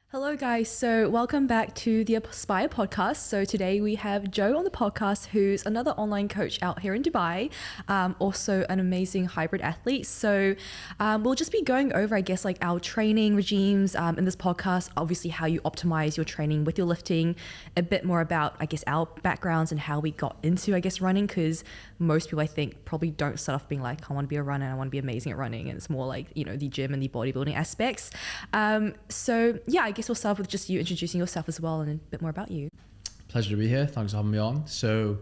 Hello, guys. So, welcome back to the Aspire podcast. So, today we have Zhao on the podcast, who's another online coach out here in Dubai, also an amazing hybrid athlete. So, we'll just be going over, I guess, like our training regimes in this podcast, obviously, how you optimize your training with your lifting, a bit more about, I guess, our backgrounds and how we got into, I guess, running, because most people, I think, probably don't start off being like, I want to be a runner and I want to be amazing at running. And it's more like, the gym and the bodybuilding aspects. I guess we'll start with just you introducing yourself as well and a bit more about you. Pleasure to be here. Thanks for having me on. So,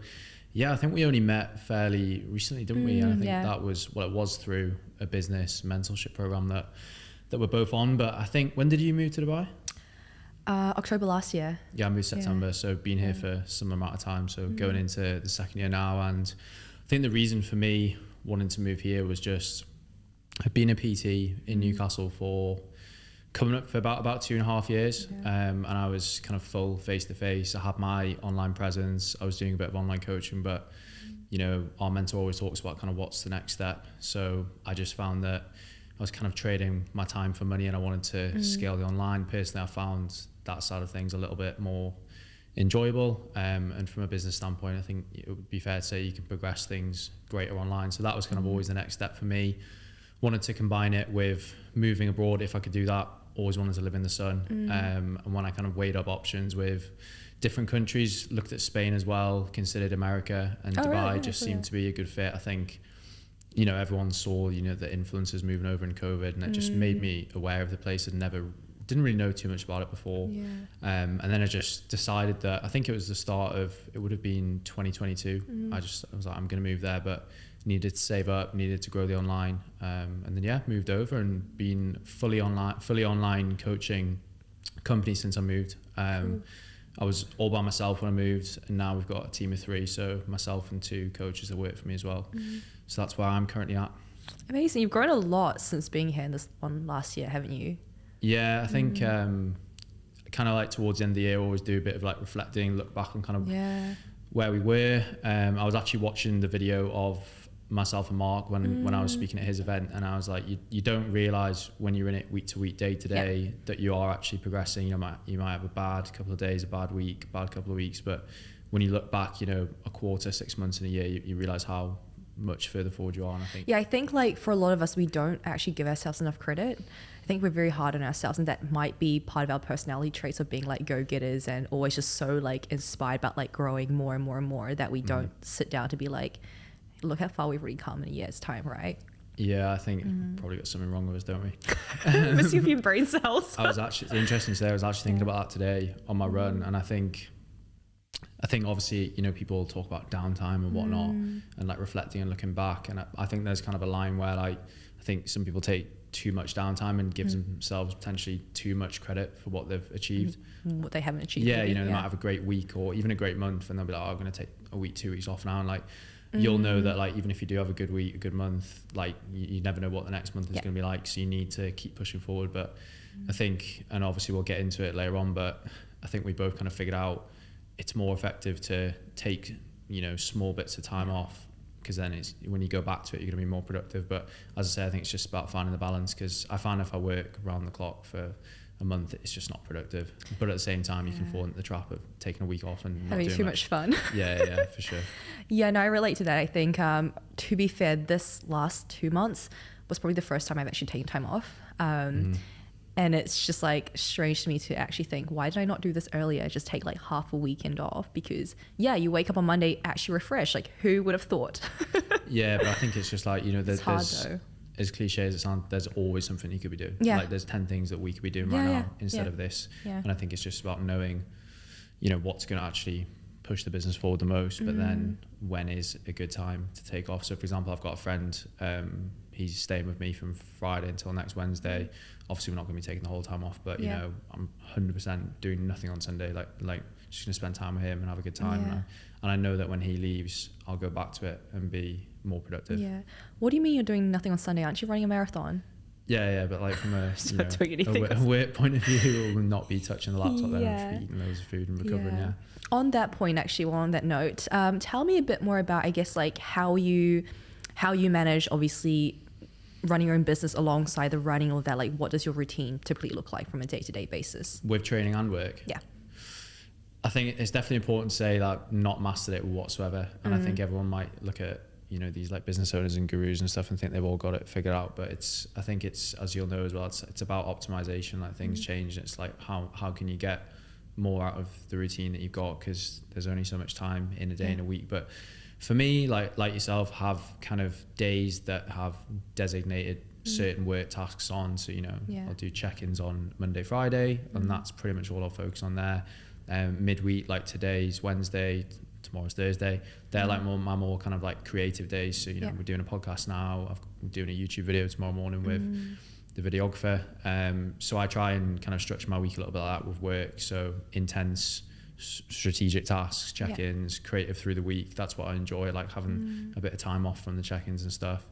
I think we only met fairly recently, didn't we? And I think that was what it was through a business mentorship program that we're both on. But I think, when did you move to Dubai? October last year. Yeah, I moved September. So been here for some amount of time. So going into the second year now. And I think the reason for me wanting to move here was just, I've been a PT in Newcastle for coming up for about 2.5 years. And I was kind of full face-to-face. I had my online presence. I was doing a bit of online coaching, but our mentor always talks about kind of what's the next step. So I just found that I was kind of trading my time for money, and I wanted to scale the online. Personally, I found that side of things a little bit more enjoyable. And from a business standpoint, I think it would be fair to say you can progress things greater online. So that was kind of always the next step for me. Wanted to combine it with moving abroad if I could do that. Always wanted to live in the sun. And when I kind of weighed up options with different countries, looked at Spain as well, considered America, and Dubai just seemed to be a good fit. I think, everyone saw, the influencers moving over in COVID, and it just made me aware of the place. Didn't really know too much about it before. And then I just decided that, I think it was the start of, it would have been 2022. I was like, I'm going to move there, but needed to save up, needed to grow the online. And then, moved over and been fully online coaching company since I moved. I was all by myself when I moved, and now we've got a team of 3. So myself and 2 coaches that work for me as well. So that's where I'm currently at. Amazing. You've grown a lot since being here in this one last year, haven't you? Yeah, I think kind of like towards the end of the year, I always do a bit of like reflecting, look back on kind of where we were. I was actually watching the video of myself and Mark when I was speaking at his event, and I was like, you don't realize when you're in it week to week, day to day, that you are actually progressing. You might have a bad couple of days, a bad week, a bad couple of weeks, but when you look back, a quarter, 6 months in a year, you realize how much further forward you are. And I think like for a lot of us, we don't actually give ourselves enough credit. I think we're very hard on ourselves, and that might be part of our personality traits of being like go-getters and always just so like inspired about like growing more and more and more, that we don't sit down to be like, look how far we've already come in a year's time, right? Yeah, I think probably got something wrong with us, don't we? Missing a few brain cells. It's interesting to say, I was actually thinking about that today on my run, and I think obviously, people talk about downtime and whatnot, and like reflecting and looking back, and I think there's kind of a line where like, I think some people take too much downtime and gives themselves potentially too much credit for what they've achieved. What they haven't achieved. They might have a great week or even a great month, and they'll be like, I'm going to take a week, 2 weeks off now, and like, you'll know that like, even if you do have a good week, a good month, like you never know what the next month is going to be like, so you need to keep pushing forward. But I think, and obviously we'll get into it later on, but I think we both kind of figured out it's more effective to take small bits of time off, because then it's, when you go back to it, you're going to be more productive. But as I say, I think it's just about finding the balance, because I find if I work around the clock for a month, it's just not productive. But at the same time, you can fall into the trap of taking a week off and having too much fun. Yeah, for sure. Yeah, no, I relate to that. I think, to be fair, this last 2 months was probably the first time I've actually taken time off. And it's just like strange to me to actually think, why did I not do this earlier? Just take like half a weekend off, because you wake up on Monday actually refreshed. Like, who would have thought? Yeah, but I think it's just like, it's hard though. As cliche as it sounds, there's always something you could be doing. Like there's 10 things that we could be doing right now instead of this. And I think it's just about knowing, what's going to actually push the business forward the most, but then when is a good time to take off. So for example, I've got a friend, he's staying with me from Friday until next Wednesday. Obviously we're not going to be taking the whole time off, but I'm 100% doing nothing on Sunday, like just going to spend time with him and have a good time. And I know that when he leaves, I'll go back to it and be more productive. What do you mean you're doing nothing on Sunday? Aren't you running a marathon? Yeah, but like from a work point of view, we'll not be touching the laptop then, and eating loads of food and recovering. On that point, actually, on that note, tell me a bit more about, I guess, like how you manage, obviously, running your own business alongside the running of that, like what does your routine typically look like from a day-to-day basis? With training and work? Yeah. I think it's definitely important to say that not mastered it whatsoever. And I think everyone might look at, you know, these like business owners and gurus and stuff and think they've all got it figured out. But I think it's, as you'll know as well, it's about optimization. Like things change. And it's like, how can you get more out of the routine that you've got? Because there's only so much time in a day and a week. But for me, like yourself, have kind of days that have designated certain work tasks on. So, you know, I'll do check-ins on Monday, Friday, and that's pretty much all I'll focus on there. Midweek, like today's Wednesday, tomorrow's Thursday, they're like my more kind of like creative days. So, you know, we're doing a podcast now, I'm doing a YouTube video tomorrow morning with the videographer. So I try and kind of structure my week a little bit like that with work. So intense strategic tasks, check-ins, creative through the week. That's what I enjoy, like having a bit of time off from the check-ins and stuff.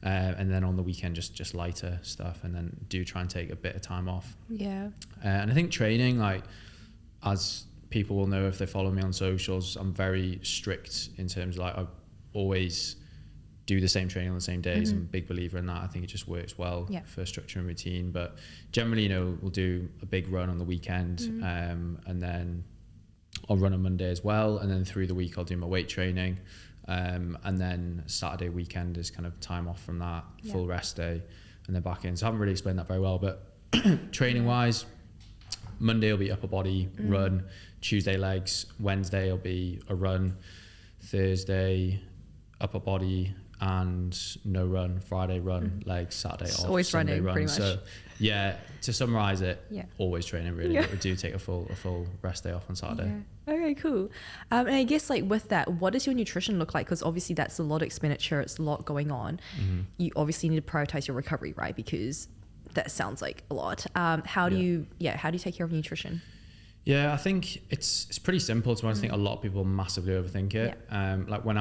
And then on the weekend, just lighter stuff, and then do try and take a bit of time off. Yeah. And I think training, like, as people will know if they follow me on socials, I'm very strict in terms of like I always do the same training on the same days. I'm a big believer in that. I think it just works well for structure and routine. But generally, you know, we'll do a big run on the weekend, and then I'll run on Monday as well, and then through the week I'll do my weight training, and then Saturday weekend is kind of time off from that, full rest day, and then back in. So I haven't really explained that very well, but training wise, Monday will be upper body run, Tuesday legs, Wednesday will be a run, Thursday upper body and no run, Friday run, legs, Saturday off, always Sunday running, run. pretty much. So yeah, to summarize it, always training really. But we do take a full rest day off on Saturday. Okay, cool. And I guess like with that, what does your nutrition look like? Because obviously that's a lot of expenditure, it's a lot going on. You obviously need to prioritize your recovery, right? Because that sounds like a lot. How do you take care of nutrition? Yeah, I think it's pretty simple. To be honest, I think a lot of people massively overthink it. Like when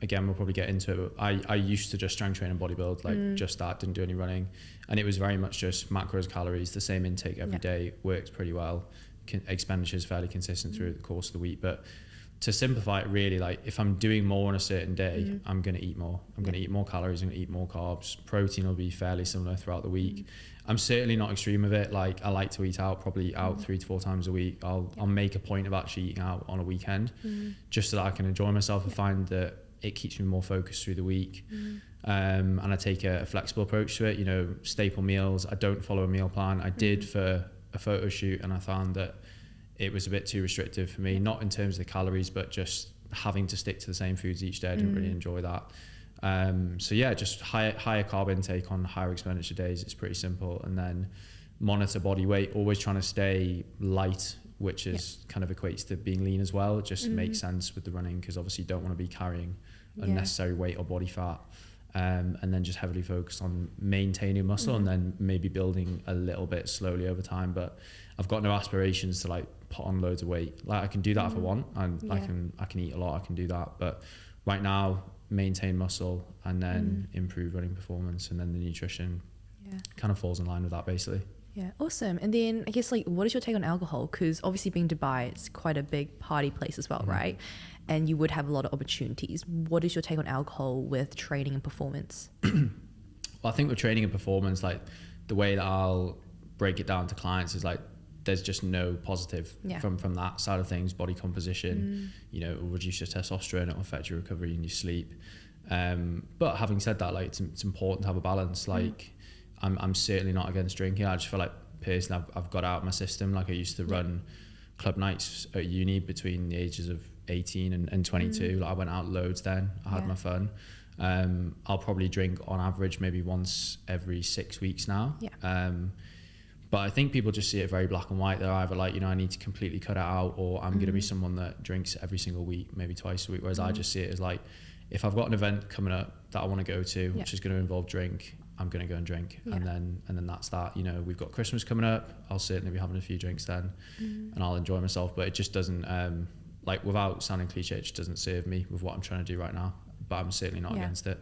again, we'll probably get into it, but I used to just strength train and bodybuild, like just that, didn't do any running. And it was very much just macros, calories, the same intake every day, works pretty well. Expenditure is fairly consistent through the course of the week. But to simplify it really, like if I'm doing more on a certain day, I'm going to eat more. I'm going to eat more calories, I'm going to eat more carbs. Protein will be fairly similar throughout the week. I'm certainly not extreme with it. Like I like to eat out, probably out 3 to 4 times a week. I'll make a point of actually eating out on a weekend just so that I can enjoy myself and find that it keeps me more focused through the week. And I take a flexible approach to it, you know, staple meals. I don't follow a meal plan. I did for a photo shoot, and I found that it was a bit too restrictive for me, not in terms of the calories, but just having to stick to the same foods each day. I didn't really enjoy that. So yeah, just higher carb intake on higher expenditure days. It's pretty simple. And then monitor body weight, always trying to stay light, which is kind of equates to being lean as well. It just makes sense with the running, because obviously you don't want to be carrying unnecessary weight or body fat. And then just heavily focus on maintaining muscle and then maybe building a little bit slowly over time. But I've got no aspirations to like put on loads of weight. Like I can do that if I want, and I can eat a lot, I can do that. But right now, maintain muscle and then improve running performance, and then the nutrition kind of falls in line with that basically. Yeah, awesome. And then I guess like, what is your take on alcohol? Because obviously being Dubai, it's quite a big party place as well, right? And you would have a lot of opportunities. What is your take on alcohol with training and performance? Well, I think with training and performance, like the way that I'll break it down to clients is like, there's just no positive from that side of things. Body composition, you know, it will reduce your testosterone, it will affect your recovery and your sleep. But having said that, like it's important to have a balance. Like I'm certainly not against drinking. I just feel like personally I've got out of my system. Like I used to run club nights at uni between the ages of 18 and 22. Like I went out loads then. I had my fun. I'll probably drink on average maybe once every 6 weeks now. But I think people just see it very black and white. They're either like, you know, I need to completely cut it out, or I'm going to be someone that drinks every single week, maybe twice a week. Whereas I just see it as like, if I've got an event coming up that I want to go to, which is going to involve drink, I'm going to go and drink. And then that's that. You know, we've got Christmas coming up. I'll certainly be having a few drinks then and I'll enjoy myself. But it just doesn't, like without sounding cliche, it just doesn't serve me with what I'm trying to do right now. But I'm certainly not against it.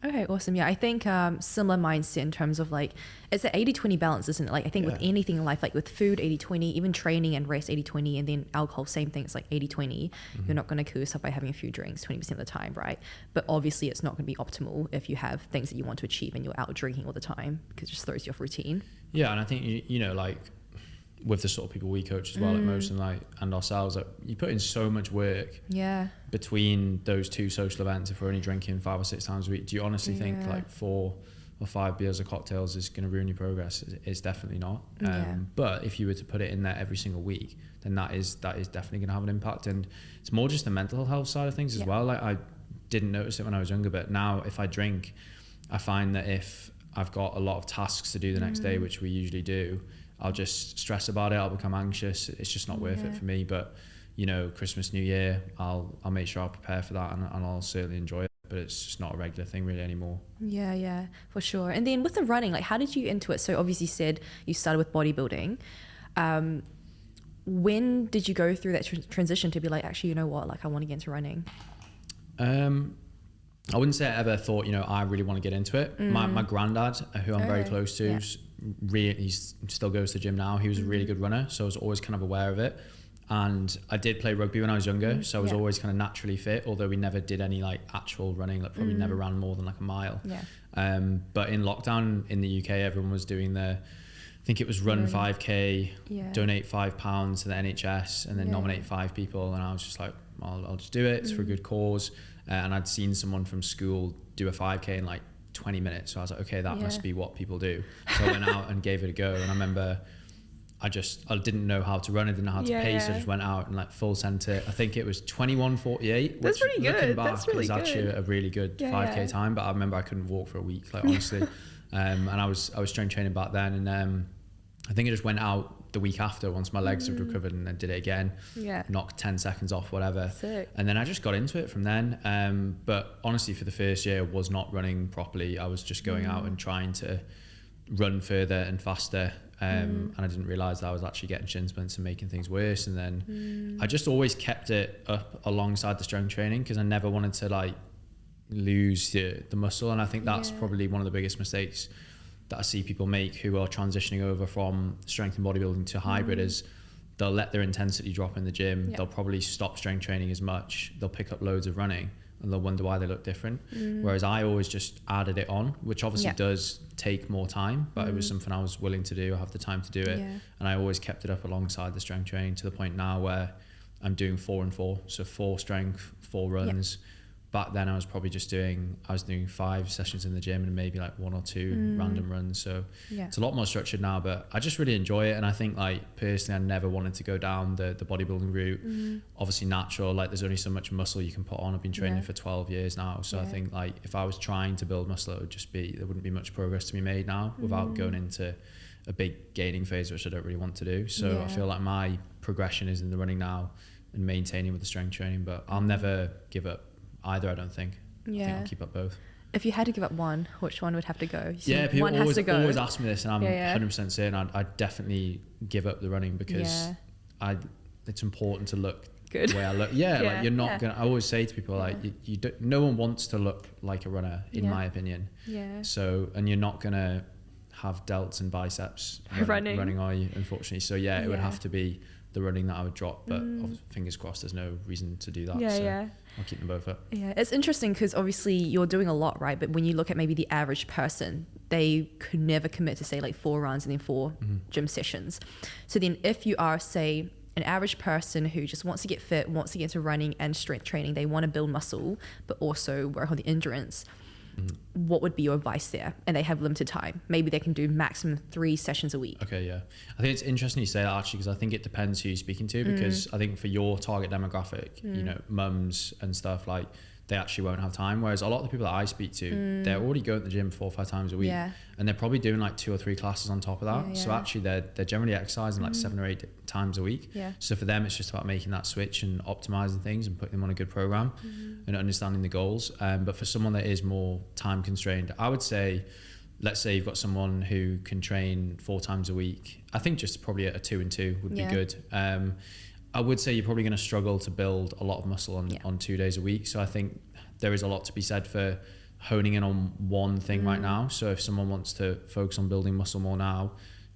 Okay, awesome. Yeah, I think similar mindset in terms of like, it's an 80-20 balance, isn't it? Like, I think with anything in life, like with food, 80-20, even training and rest, 80-20, and then alcohol, same thing. It's like 80-20. You're not going to kill yourself by having a few drinks 20% of the time, right? But obviously, it's not going to be optimal if you have things that you want to achieve and you're out drinking all the time, because it just throws you off routine. Yeah, and I think, you know, like with the sort of people we coach as well at Most and ourselves, like, you put in so much work between those two social events. If we're only drinking 5 or 6 times a week, do you honestly think like 4 or 5 beers or cocktails is going to ruin your progress? It's definitely not. But if you were to put it in there every single week, then that is definitely going to have an impact. And it's more just the mental health side of things as well. Like, I didn't notice it when I was younger, but now if I drink, I find that if I've got a lot of tasks to do the next day, which we usually do, I'll just stress about it. I'll become anxious. It's just not worth it for me. But, you know, Christmas, New Year, I'll make sure I'll prepare for that, and I'll certainly enjoy it. But it's just not a regular thing really anymore. Yeah, for sure. And then with the running, like, how did you into it? So obviously you said you started with bodybuilding. When did you go through that transition to be like, actually, you know what, like, I want to get into running? I wouldn't say I ever thought, you know, I really want to get into it. My granddad, who I'm very close to, he still goes to the gym now. He was a really good runner, so I was always kind of aware of it. And I did play rugby when I was younger, so I was always kind of naturally fit, although we never did any like actual running, like probably never ran more than like a mile. But in lockdown in the UK, everyone was doing I think it was run 5k, donate £5 to the NHS, and then nominate 5 people. And I was just like, I'll just do it. It's for a good cause. And I'd seen someone from school do a 5k in like 20 minutes. So I was like, okay, that must be what people do. So I went out and gave it a go. And I remember I didn't know how to run. I didn't know how to pace. I just went out and like full sent it. I think it was 21:48. That's pretty good. Looking back, That's really is actually a really good 5k time. But I remember I couldn't walk for a week, like honestly. And I was strength training back then. And I think I just went out the week after once my legs had recovered, and then did it again, knocked 10 seconds off, whatever. Sick. And then I just got into it from then. But honestly, for the first year, I was not running properly. I was just going out and trying to run further and faster. And I didn't realize that I was actually getting shin splints and making things worse. And then I just always kept it up alongside the strength training, because I never wanted to like lose the muscle. And I think that's probably one of the biggest mistakes that I see people make who are transitioning over from strength and bodybuilding to hybrid, is they'll let their intensity drop in the gym. They'll probably stop strength training as much. They'll pick up loads of running, and they'll wonder why they look different. Whereas I always just added it on, which obviously does take more time, but it was something I was willing to do. I have the time to do it. And I always kept it up alongside the strength training, to the point now where I'm doing 4 and 4. So 4 strength, 4 runs. Back then I was probably just doing 5 sessions in the gym and maybe like 1 or 2 random runs. So it's a lot more structured now, but I just really enjoy it. And I think like personally, I never wanted to go down the bodybuilding route. Obviously natural, like there's only so much muscle you can put on. I've been training for 12 years now. So I think like if I was trying to build muscle, it would just there wouldn't be much progress to be made now without going into a big gaining phase, which I don't really want to do. So I feel like my progression is in the running now and maintaining with the strength training, but I'll never give up either, I don't think. I think I'll keep up both. If you had to give up one, which one would have to go? People always ask me this, and I'm 100% certain I'd definitely give up the running, because it's important to look good the way I look. Like you're not gonna. I always say to people like you don't, no one wants to look like a runner, in my opinion. So, and you're not gonna have delts and biceps running, are you? Unfortunately. So it would have to be the running that I would drop, but fingers crossed there's no reason to do that. I'll keep them both up. It's interesting because obviously you're doing a lot, right? But when you look at maybe the average person, they could never commit to say like 4 runs and then 4 gym sessions. So then if you are, say, an average person who just wants to get fit, wants to get into running and strength training, they want to build muscle but also work on the endurance, what would be your advice there? And they have limited time. Maybe they can do maximum 3 sessions a week. Okay, I think it's interesting you say that, actually, because I think it depends who you're speaking to, because I think for your target demographic, you know, mums and stuff, like they actually won't have time. Whereas a lot of the people that I speak to, they're already going to the gym 4 or 5 times a week, and they're probably doing like 2 or 3 classes on top of that. So actually they're generally exercising like 7 or 8 times a week. So for them, it's just about making that switch and optimizing things and putting them on a good program and understanding the goals. But for someone that is more time constrained, I would say, let's say you've got someone who can train 4 times a week. I think just probably a 2 and 2 would be good. I would say you're probably going to struggle to build a lot of muscle on 2 days a week. So I think there is a lot to be said for honing in on one thing right now. So if someone wants to focus on building muscle more now,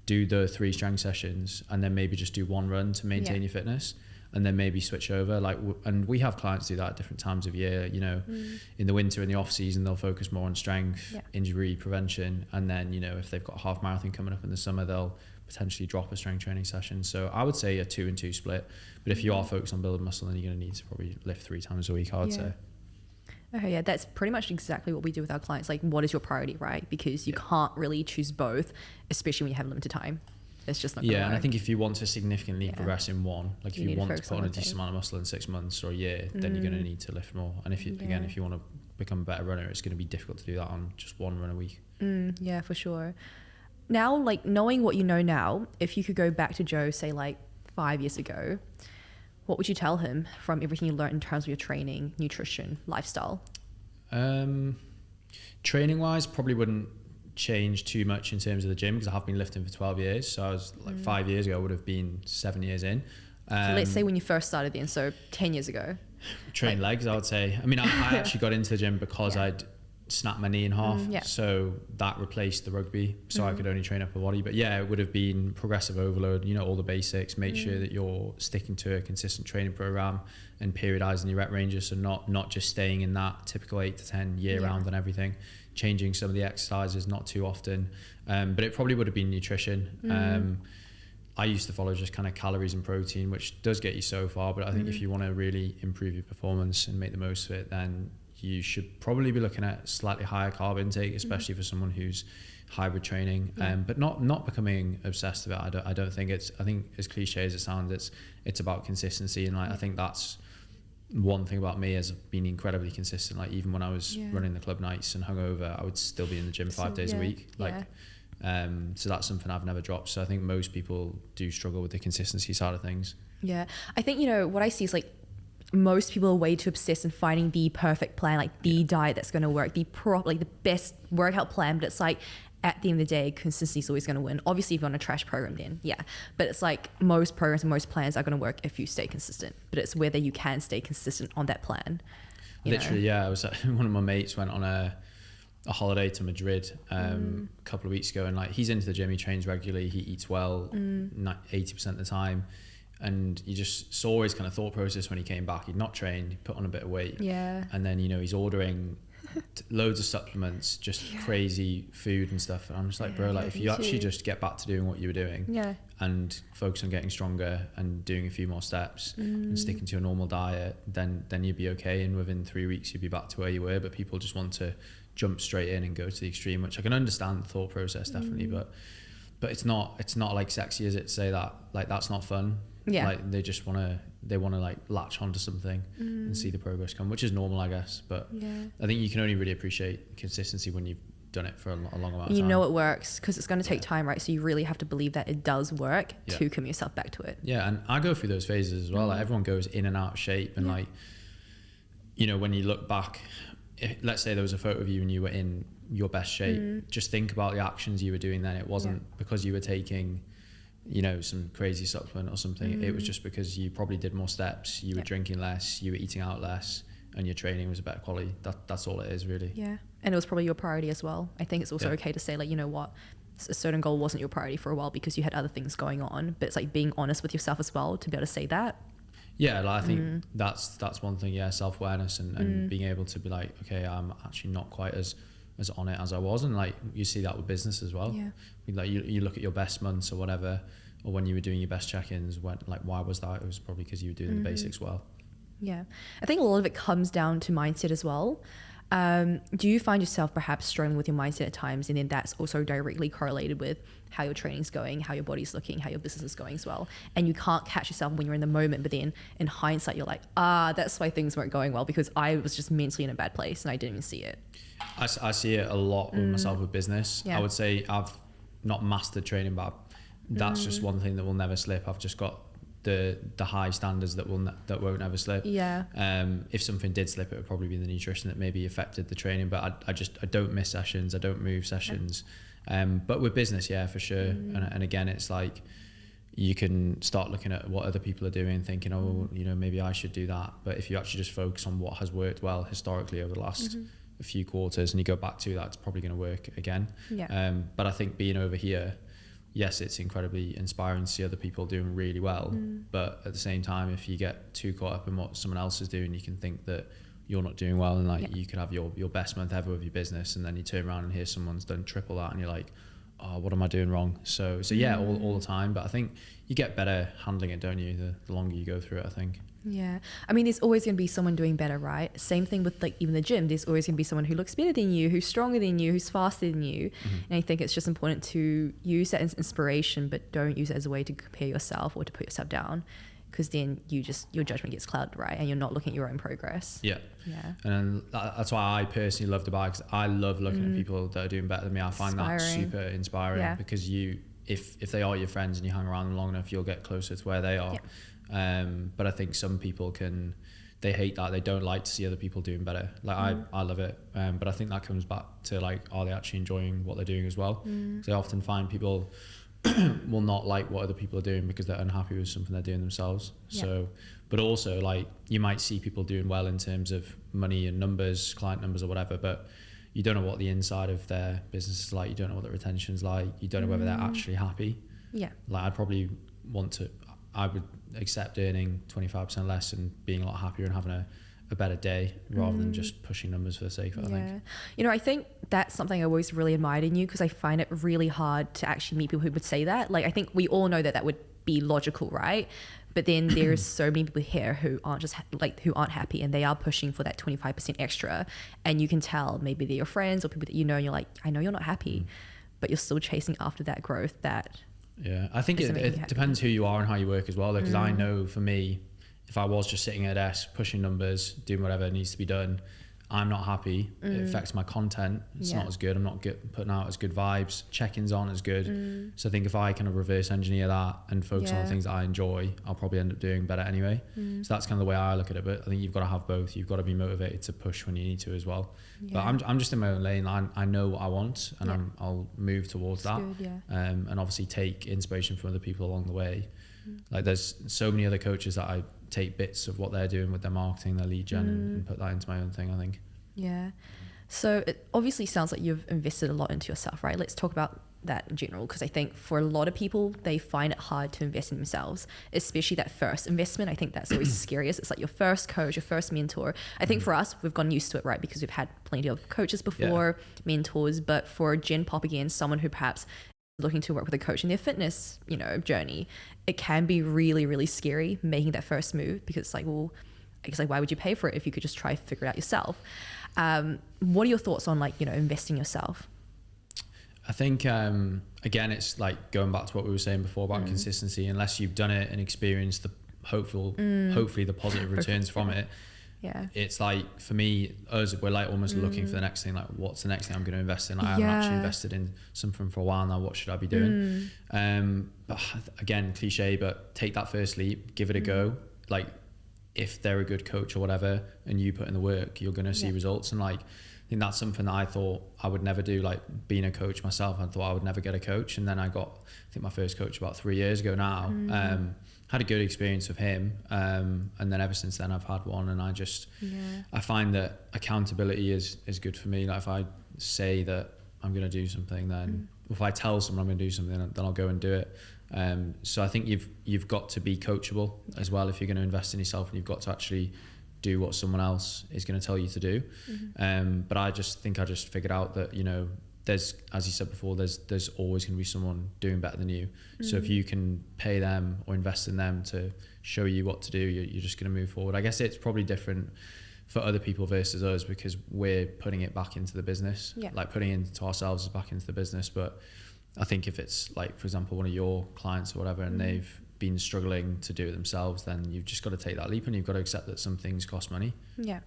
do the 3 strength sessions and then maybe just do 1 run to maintain your fitness, and then maybe switch over. And we have clients do that at different times of year. You know, in the winter, in the off season, they'll focus more on strength, injury prevention, and then, you know, if they've got a half marathon coming up in the summer, they'll potentially drop a strength training session. So I would say a 2 and 2 split. But if you are focused on building muscle, then you're going to need to probably lift 3 times a week, I would say. Okay, yeah, that's pretty much exactly what we do with our clients. Like, what is your priority, right? Because you can't really choose both, especially when you have limited time. It's just not going to work. And I think if you want to significantly progress in one, like if you want to put on a decent amount of muscle in 6 months or a year, then you're going to need to lift more. And if you, again, if you want to become a better runner, it's going to be difficult to do that on just 1 run a week. Yeah, for sure. Now, like, knowing what you know now, if you could go back to Joe, say like 5 years ago, what would you tell him from everything you learned in terms of your training, nutrition, lifestyle? Training wise, probably wouldn't change too much in terms of the gym, because I have been lifting for 12 years. So I was like 5 years ago, I would have been 7 years in. So let's say when you first started then, so 10 years ago. Train legs, I would say. I mean, I actually got into the gym because I'd snapped my knee in half. So that replaced the rugby. So I could only train upper body. But yeah, it would have been progressive overload, you know, all the basics. Make sure that you're sticking to a consistent training program and periodizing your rep ranges. So not just staying in that typical 8 to 10 year round and everything. Changing some of the exercises, not too often. But it probably would have been nutrition. I used to follow just kind of calories and protein, which does get you so far. But I think if you want to really improve your performance and make the most of it, then you should probably be looking at slightly higher carb intake, especially for someone who's hybrid training, but not becoming obsessed with it. I don't think I think as cliche as it sounds, it's about consistency. And like, I think that's one thing about me, as being incredibly consistent. Like, even when I was running the club nights and hungover, I would still be in the gym 5 days a week. So that's something I've never dropped. So I think most people do struggle with the consistency side of things. Yeah. I think, you know, what I see is like, most people are way too obsessed in finding the perfect plan, like the diet that's going to work, the best workout plan. But it's like, at the end of the day, consistency is always going to win. Obviously, if you're on a trash program, then but it's like most programs and most plans are going to work if you stay consistent. But it's whether you can stay consistent on that plan. Literally, I was one of my mates went on a holiday to Madrid a couple of weeks ago, and like, he's into the gym, he trains regularly, he eats well 80% of the time. And you just saw his kind of thought process when he came back. He'd not trained, he put on a bit of weight. And then, you know, he's ordering loads of supplements, just crazy food and stuff. And I'm just like, bro, like, if you actually just get back to doing what you were doing and focus on getting stronger and doing a few more steps and sticking to a normal diet, then you'd be okay. And within 3 weeks, you'd be back to where you were. But people just want to jump straight in and go to the extreme, which I can understand the thought process, definitely. But it's not like sexy as it to say that, like, that's not fun. Like, they just want to like latch onto something and see the progress come, which is normal, I guess. But I think you can only really appreciate consistency when you've done it for a long amount of time. You know it works, because it's going to take time, right? So you really have to believe that it does work to commit yourself back to it. And I go through those phases as well. Like, everyone goes in and out of shape, and like, you know, when you look back, let's say there was a photo of you and you were in your best shape, just think about the actions you were doing then. It wasn't because you were taking, you know, some crazy supplement or something. It was just because you probably did more steps, you were drinking less, you were eating out less, and your training was a better quality. That's all it is, really. And it was probably your priority as well. I think it's also okay to say, like, you know what, a certain goal wasn't your priority for a while because you had other things going on. But it's like being honest with yourself as well to be able to say that. Like, I think that's one thing. Self-awareness and being able to be like, okay, I'm actually not quite as on it as I was. And like, you see that with business as well. Like, you look at your best months or whatever, or when you were doing your best check-ins, why was that? It was probably because you were doing the basics well. I think a lot of it comes down to mindset as well. Do you find yourself perhaps struggling with your mindset at times, and then that's also directly correlated with how your training's going, how your body's looking, how your business is going as well? And you can't catch yourself when you're in the moment, but then in hindsight you're like, that's why things weren't going well, because I was just mentally in a bad place and I didn't even see it. I see it a lot with myself with business. I would say I've not mastered training, but that's just one thing that will never slip. I've just got the high standards that won't ever slip. If something did slip, it would probably be the nutrition that maybe affected the training, but I don't miss sessions, I don't move sessions. But with business, for sure. And again, it's like, you can start looking at what other people are doing, thinking, oh, you know, maybe I should do that. But if you actually just focus on what has worked well historically over the last a few quarters and you go back to that, it's probably going to work again. Yeah. But I think being over here, yes, it's incredibly inspiring to see other people doing really well. But at the same time, if you get too caught up in what someone else is doing, you can think that you're not doing well, and like you could have your best month ever with your business, and then you turn around and hear someone's done triple that and you're like, oh, what am I doing wrong? So yeah, all the time. But I think you get better handling it, don't you, the longer you go through it, I think. Yeah. I mean, there's always going to be someone doing better, right? Same thing with like even the gym. There's always going to be someone who looks better than you, who's stronger than you, who's faster than you. And I think it's just important to use that as inspiration, but don't use it as a way to compare yourself or to put yourself down, because then your judgment gets clouded, right? And you're not looking at your own progress. Yeah. Yeah. And that's why I personally love Dubai, because I love looking at people that are doing better than me. I find that super inspiring, because if they are your friends and you hang around them long enough, you'll get closer to where they are. But I think some people they hate that. They don't like to see other people doing better. Like I love it. But I think that comes back to like, are they actually enjoying what they're doing as well? So I often find people will not like what other people are doing because they're unhappy with something they're doing themselves. So, but also like you might see people doing well in terms of money and numbers, client numbers or whatever, but you don't know what the inside of their business is like. You don't know what the retention's like. You don't know whether they're actually happy. Yeah. Like I would accept earning 25% less and being a lot happier and having a better day rather than just pushing numbers for the sake of it, I think. You know, I think that's something I always really admired in you, because I find it really hard to actually meet people who would say that. Like, I think we all know that would be logical, right? But then there's so many people here who aren't who aren't happy, and they are pushing for that 25% extra. And you can tell maybe they're your friends or people that you know, and you're like, I know you're not happy, but you're still chasing after that growth. I think it depends who you are and how you work as well. Because I know for me, if I was just sitting at a desk, pushing numbers, doing whatever needs to be done, I'm not happy. It affects my content. It's not as good. I'm not putting out as good vibes. Check-ins aren't as good. So I think if I kind of reverse engineer that and focus on the things that I enjoy, I'll probably end up doing better anyway. So that's kind of the way I look at it. But I think you've got to have both. You've got to be motivated to push when you need to as well. But I'm just in my own lane. I know what I want, and I'll move towards that. And obviously take inspiration from other people along the way. Like there's so many other coaches that I take bits of what they're doing with their marketing, their lead gen, and put that into my own thing, I think. Yeah. So it obviously sounds like you've invested a lot into yourself, right? Let's talk about that in general, because I think for a lot of people, they find it hard to invest in themselves, especially that first investment. I think that's always the scariest. It's like your first coach, your first mentor. I think for us, we've gotten used to it, right? Because we've had plenty of coaches before, mentors, but for Gen Pop, again, someone who perhaps looking to work with a coach in their fitness, journey, it can be really, really scary making that first move, because it's like, well, I guess like, why would you pay for it if you could just try to figure it out yourself? What are your thoughts on investing yourself? I think, again, it's like going back to what we were saying before about consistency. Unless you've done it and experienced hopefully the positive returns from it. Yeah. It's like, for me, we're like almost looking for the next thing, like what's the next thing I'm going to invest in? Like, I haven't actually invested in something for a while now. What should I be doing? But again, cliche, but take that first leap, give it a go. Like if they're a good coach or whatever, and you put in the work, you're going to see results. And like, I think that's something that I thought I would never do. Like being a coach myself, I thought I would never get a coach. And then I got, I think my first coach about 3 years ago now. Had a good experience with him, and then ever since then I've had one, and I find that accountability is good for me. Like if I say that I'm going to do something, then if I tell someone I'm going to do something, then I'll go and do it. So I think you've got to be coachable as well if you're going to invest in yourself, and you've got to actually do what someone else is going to tell you to do. But I just figured out that there's, as you said before, there's always going to be someone doing better than you. So if you can pay them or invest in them to show you what to do, you're just going to move forward. I guess it's probably different for other people versus us, because we're putting it back into the business, like putting it into ourselves back into the business. But I think if it's like, for example, one of your clients or whatever, and they've been struggling to do it themselves, then you've just got to take that leap, and you've got to accept that some things cost money. Yeah.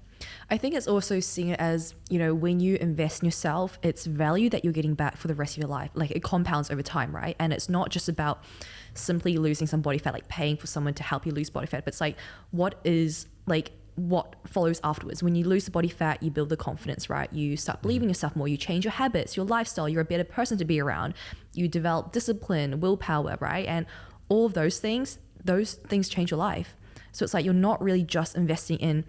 I think it's also seeing it as, when you invest in yourself, it's value that you're getting back for the rest of your life. Like it compounds over time, right? And it's not just about simply losing some body fat, like paying for someone to help you lose body fat, but it's like, what follows afterwards. When you lose the body fat, you build the confidence, right? You start believing yourself more, you change your habits, your lifestyle, you're a better person to be around, you develop discipline, willpower, right? And all of those things change your life. So it's like, you're not really just investing in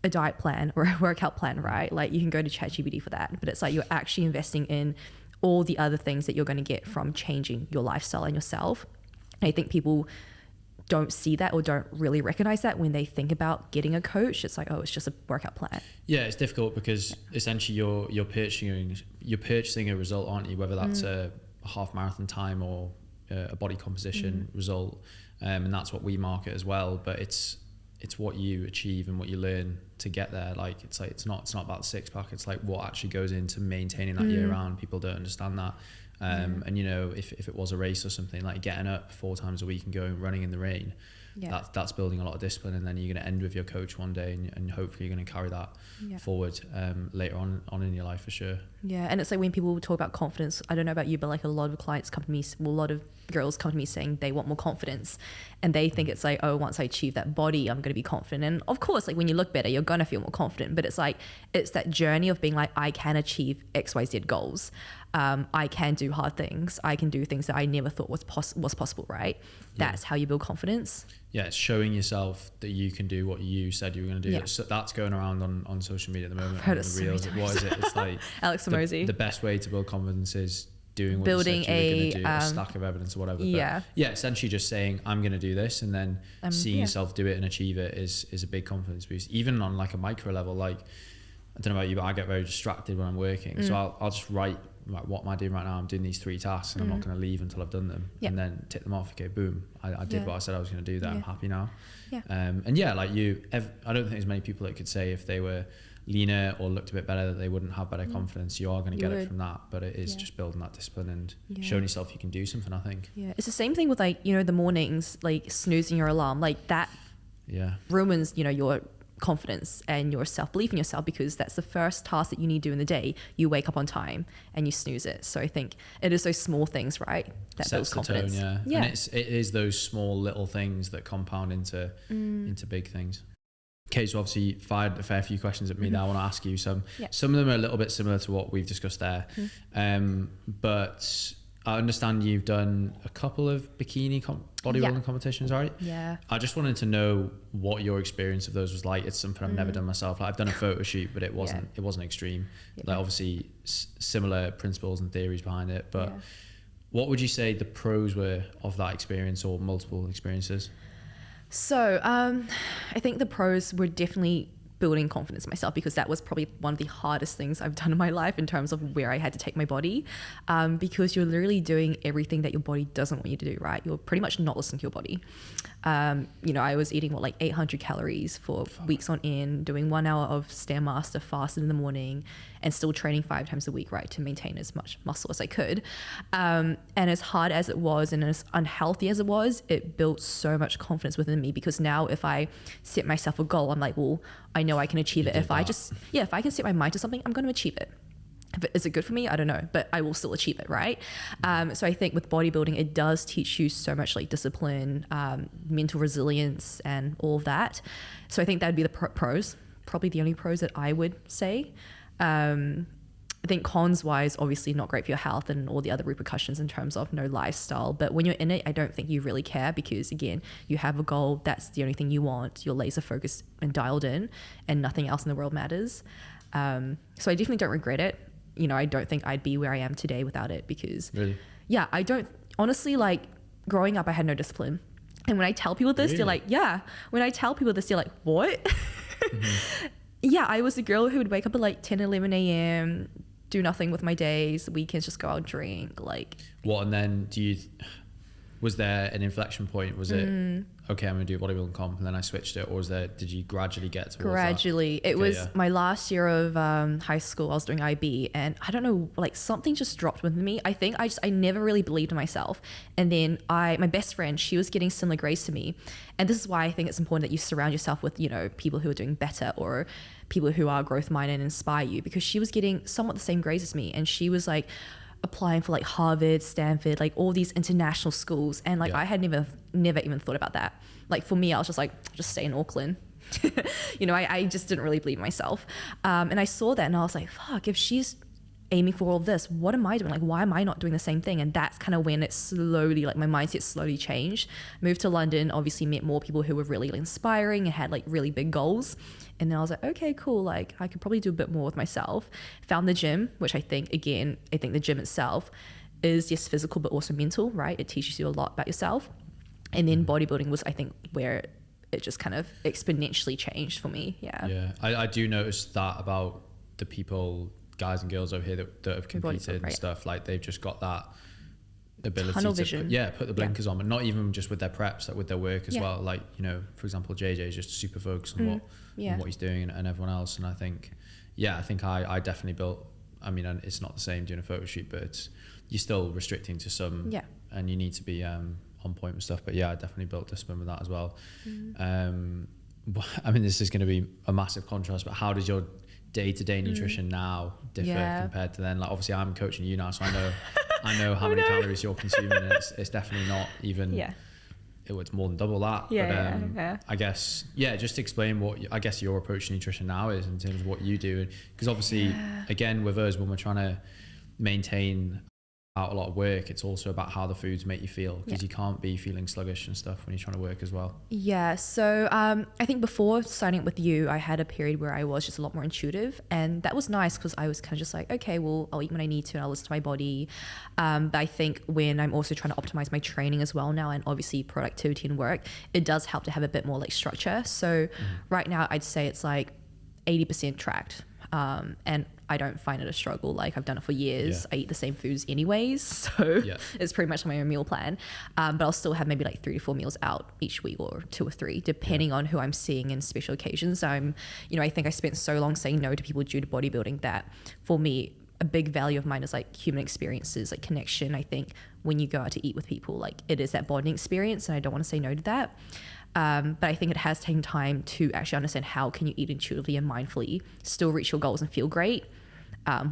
a diet plan or a workout plan, right? Like you can go to ChatGPT for that, but it's like you're actually investing in all the other things that you're going to get from changing your lifestyle and yourself. And I think people don't see that or don't really recognize that when they think about getting a coach. It's like, oh, it's just a workout plan. Yeah, it's difficult because essentially you're purchasing a result, aren't you? Whether that's a half marathon time or a body composition result, and that's what we market as well. But it's what you achieve and what you learn to get there. Like it's not about the six pack. It's like what actually goes into maintaining that year round. People don't understand that. And you know, if it was a race or something, like getting up 4 times a week and going running in the rain, that's building a lot of discipline, and then you're going to end with your coach one day, and hopefully you're going to carry that forward later on in your life for sure. Yeah, and it's like when people talk about confidence, I don't know about you, but like a lot of clients come to me, a lot of girls come to me saying they want more confidence, and they think it's like, oh, once I achieve that body, I'm going to be confident. And of course, like when you look better, you're going to feel more confident, but it's like, it's that journey of being like, I can achieve XYZ goals. I can do hard things. I can do things that I never thought was possible, right? That's how you build confidence. Yeah, it's showing yourself that you can do what you said you were going to do. Yeah. So that's going around on social media at the moment. I've heard it the reels. What is it? It's like Alex Hormozi. The best way to build confidence is doing what you said you were going to do, a stack of evidence or whatever. But yeah, essentially just saying, I'm going to do this, and then seeing yourself do it and achieve it is a big confidence boost. Even on like a micro level, like, I don't know about you, but I get very distracted when I'm working. So I'll just write, like, what am I doing right now? I'm doing these 3 tasks, and I'm not going to leave until I've done them, and then tick them off. Okay, boom, I did what I said I was going to do. That I'm happy now. And yeah, like I don't think there's many people that could say if they were leaner or looked a bit better that they wouldn't have better confidence. You are going to get it from that, but it is just building that discipline and showing yourself you can do something, I think. It's the same thing with, like, you know, the mornings, like snoozing your alarm, like that ruins, you know, your confidence and your self-belief in yourself, because that's the first task that you need to do in the day. You wake up on time and you snooze it. So I think it is those small things, right, that builds confidence. Tone, and it is those small little things that compound into big things. Okay, so obviously you fired a fair few questions at me that I want to ask you. Some of them are a little bit similar to what we've discussed there, but I understand you've done a couple of bikini bodybuilding competitions, right? Yeah. I just wanted to know what your experience of those was like. It's something I've never done myself. Like, I've done a photo shoot, but it wasn't extreme. Like, obviously similar principles and theories behind it, but what would you say the pros were of that experience, or multiple experiences? So I think the pros were definitely building confidence in myself, because that was probably one of the hardest things I've done in my life in terms of where I had to take my body, because you're literally doing everything that your body doesn't want you to do, right? You're pretty much not listening to your body. You know, I was eating like 800 calories for weeks on end, doing 1 hour of Stairmaster fasted in the morning, and still training 5 times a week, right, to maintain as much muscle as I could. And as hard as it was and as unhealthy as it was, it built so much confidence within me, because now if I set myself a goal, I'm like, well, I know I can achieve it. If I can set my mind to something, I'm going to achieve it. Is it good for me? I don't know, but I will still achieve it, right? So I think with bodybuilding, it does teach you so much, like discipline, mental resilience, and all of that. So I think that'd be the pros, probably the only pros that I would say. I think cons wise, obviously not great for your health and all the other repercussions in terms of no lifestyle. But when you're in it, I don't think you really care, because again, you have a goal. That's the only thing you want. You're laser focused and dialed in, and nothing else in the world matters. So I definitely don't regret it. You know, I don't think I'd be where I am today without it, because I don't, honestly, like growing up, I had no discipline. And when I tell people this, they're like, when I tell people this, they're like, what? I was a girl who would wake up at like 10, 11 a.m., do nothing with my days, weekends, just go out and drink. Like, what? And then was there an inflection point? Was it, okay, I'm going to do a bodybuilding comp, and then I switched it? Or did you gradually get towards Gradually. That? It was my last year of high school. I was doing IB, and I don't know, like something just dropped within me. I think I never really believed in myself. And then my best friend, she was getting similar grades to me. And this is why I think it's important that you surround yourself with, you know, people who are doing better, or people who are growth minded and inspire you, because she was getting somewhat the same grades as me. And she was like applying for like Harvard, Stanford, like all these international schools. And like, I had never even thought about that. Like for me, I was just like, just stay in Auckland. You know, I just didn't really believe in myself. And I saw that and I was like, fuck, if she's aiming for all this. What am I doing? Like, why am I not doing the same thing? And that's kind of when it slowly, like my mindset slowly changed. Moved to London, obviously met more people who were really inspiring and had like really big goals. And then I was like, okay, cool. Like I could probably do a bit more with myself. Found the gym, which I think the gym itself is just physical, but also mental, right? It teaches you a lot about yourself. And then bodybuilding was, I think, where it just kind of exponentially changed for me. Yeah. I do notice that about the people, guys and girls over here that have competed and stuff. Like they've just got that ability tunnel to vision. put the blinkers on, but not even just with their preps, like with their work as well. Like, you know, for example, JJ is just super focused on what he's doing and everyone else. And I think I definitely built, I mean, and it's not the same doing a photo shoot, but you're still restricting to some, and you need to be on point with stuff. But yeah, I definitely built discipline with that as well. I mean, this is going to be a massive contrast, but how does your day-to-day nutrition now differ compared to then? Like, obviously I'm coaching you now, so I know how many calories you're consuming, and it's definitely not even it's more than double that. I guess just explain what I guess your approach to nutrition now is in terms of what you do, because obviously again with us, when we're trying to maintain out a lot of work, it's also about how the foods make you feel, because you can't be feeling sluggish and stuff when you're trying to work as well. So I think before signing up with you, I had a period where I was just a lot more intuitive, and that was nice because I was kind of just like, okay, well, I'll eat when I need to and I'll listen to my body. But I think when I'm also trying to optimize my training as well now, and obviously productivity and work, it does help to have a bit more like structure. So right now I'd say it's like 80% tracked. And I don't find it a struggle. Like I've done it for years. I eat the same foods anyways. So it's pretty much my own meal plan. But I'll still have maybe like 3 to 4 meals out each week, or 2 or 3, depending on who I'm seeing in special occasions. I think I spent so long saying no to people due to bodybuilding that for me, a big value of mine is like human experiences, like connection. I think when you go out to eat with people, like it is that bonding experience, and I don't want to say no to that. But I think it has taken time to actually understand how can you eat intuitively and mindfully, still reach your goals and feel great,